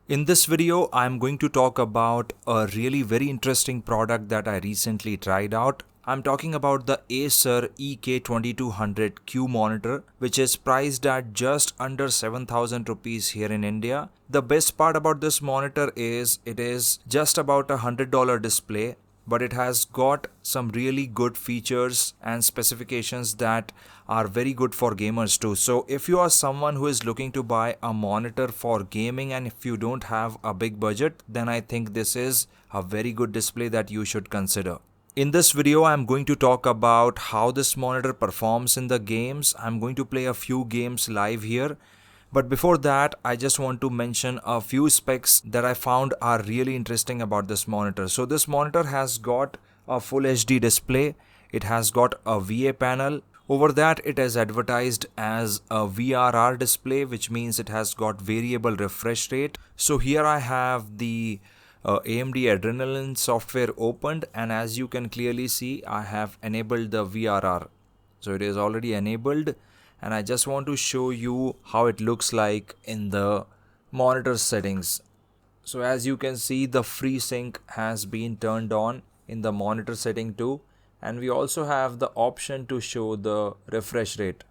In this video, I'm going to talk about a really very interesting product that I recently tried out. I'm talking about the Acer EK2200Q monitor, which is priced at just under 7,000 rupees here in India. The best part about this monitor is it is just about a $100 display, but it has got some really good features and specifications that are very good for gamers too. So if you are someone who is looking to buy a monitor for gaming and if you don't have a big budget, then I think this is a very good display that you should consider. In this video, I'm going to talk about how this monitor performs in the games. I'm going to play a few games live here. But before that, I just want to mention a few specs that I found are really interesting about this monitor. So this monitor has got a full HD display. It has got a VA panel. Over that, it is advertised as a VRR display, which means it has got variable refresh rate. So here I have the AMD Adrenalin software opened, and as you can clearly see, I have enabled the VRR. So it is already enabled, and I just want to show you how it looks like in the monitor settings. So as you can see, the FreeSync has been turned on in the monitor setting too, and we also have the option to show the refresh rate.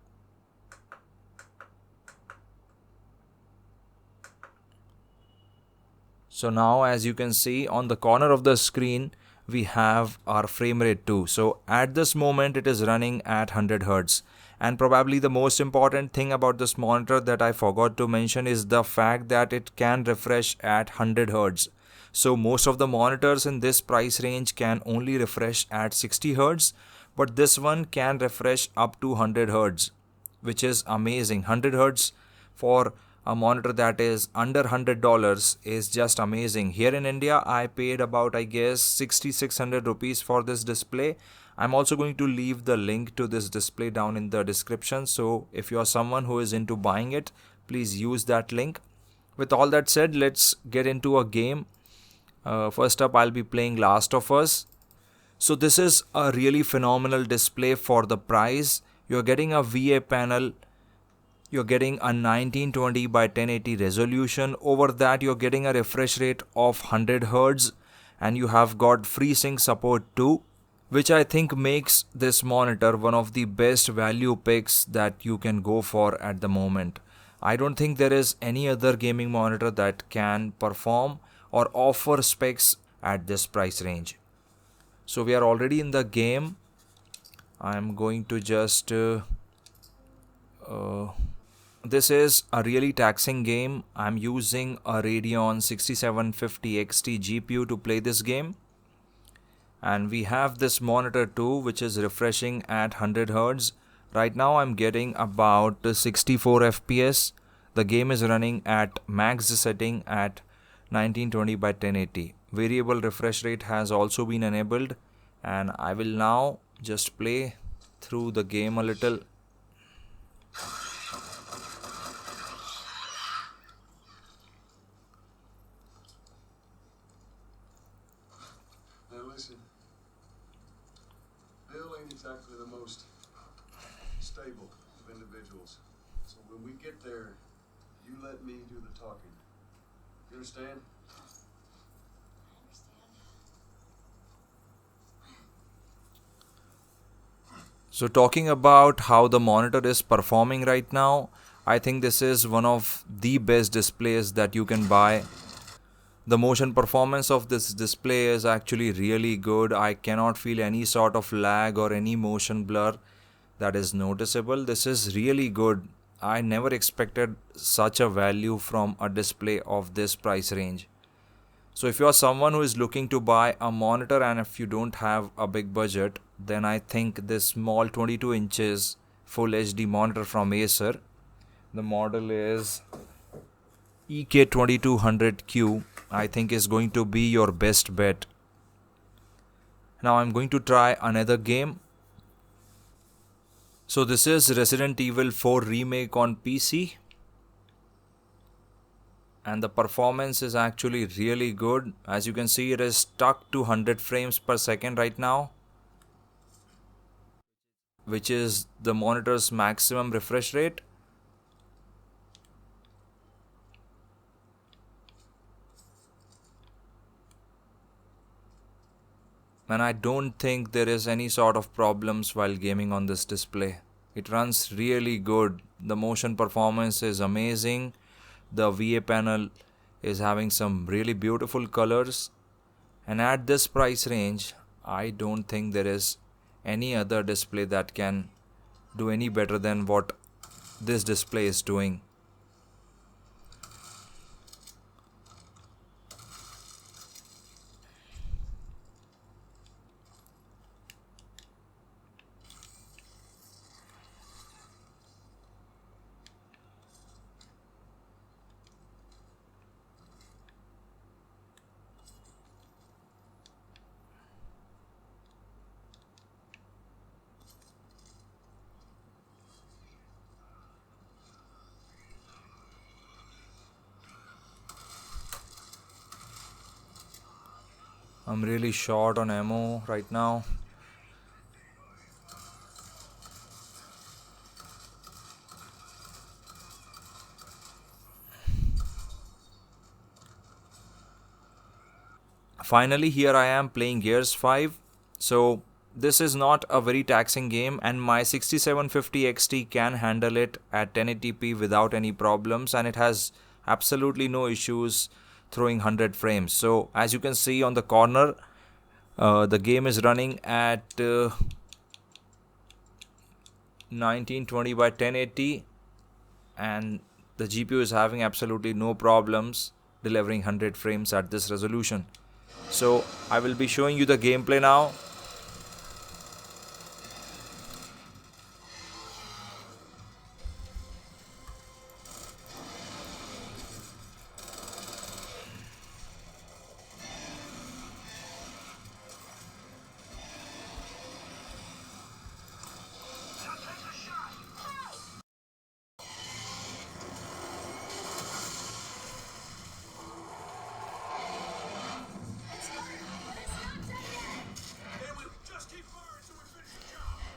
So now as you can see on the corner of the screen, we have our frame rate too. So at this moment it is running at 100 Hz. And probably the most important thing about this monitor that I forgot to mention is the fact that it can refresh at 100 Hz. So most of the monitors in this price range can only refresh at 60 Hz, but this one can refresh up to 100 Hz, which is amazing. 100 Hz for a monitor that is under $100 is just amazing. Here in India, I paid about, I guess, 6,600 rupees for this display. I'm also going to leave the link to this display down in the description. So if you are someone who is into buying it, please use that link. With all that said, let's get into a game. First up, I'll be playing Last of Us. So this is a really phenomenal display for the price. You're getting a VA panel. You're getting a 1920 by 1080 resolution. Over that, you're getting a refresh rate of 100 Hz, and you have got FreeSync support too, which I think makes this monitor one of the best value picks that you can go for at the moment. I don't think there is any other gaming monitor that can perform or offer specs at this price range. So we are already in the game. I'm going to just this is a really taxing game. I'm using a Radeon 6750 XT GPU to play this game. And we have this monitor too, which is refreshing at 100 Hz. Right now I'm getting about 64 FPS. The game is running at max setting at 1920 by 1080. Variable refresh rate has also been enabled, and I will now just play through the game a little. Now listen, Bill ain't exactly the most stable of individuals. So when we get there, you let me do the talking. You understand? So talking about how the monitor is performing right now, I think this is one of the best displays that you can buy. The motion performance of this display is actually really good. I cannot feel any sort of lag or any motion blur that is noticeable. This is really good. I never expected such a value from a display of this price range. So if you are someone who is looking to buy a monitor and if you don't have a big budget, then I think this small 22 inches full HD monitor from Acer, the model is EK2200Q, I think is going to be your best bet. Now I'm going to try another game. So this is Resident Evil 4 Remake on PC. And the performance is actually really good. As you can see, it is stuck to 100 frames per second right now, which is the monitor's maximum refresh rate. and I don't think there is any sort of problems while gaming on this display. It runs really good. The motion performance is amazing. The VA panel is having some really beautiful colors, and at this price range I don't think there is any other display that can do any better than what this display is doing. I'm really short on ammo right now. Finally, here I am playing Gears 5. So this is not a very taxing game, and my 6750 XT can handle it at 1080p without any problems, and it has absolutely no issues throwing 100 frames. So as you can see on the corner, the game is running at 1920 by 1080, and the GPU is having absolutely no problems delivering 100 frames at this resolution. So I will be showing you the gameplay now.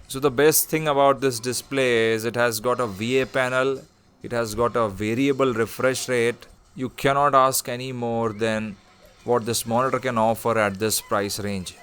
So the best thing about this display is it has got a VA panel, it has got a variable refresh rate. You cannot ask any more than what this monitor can offer at this price range.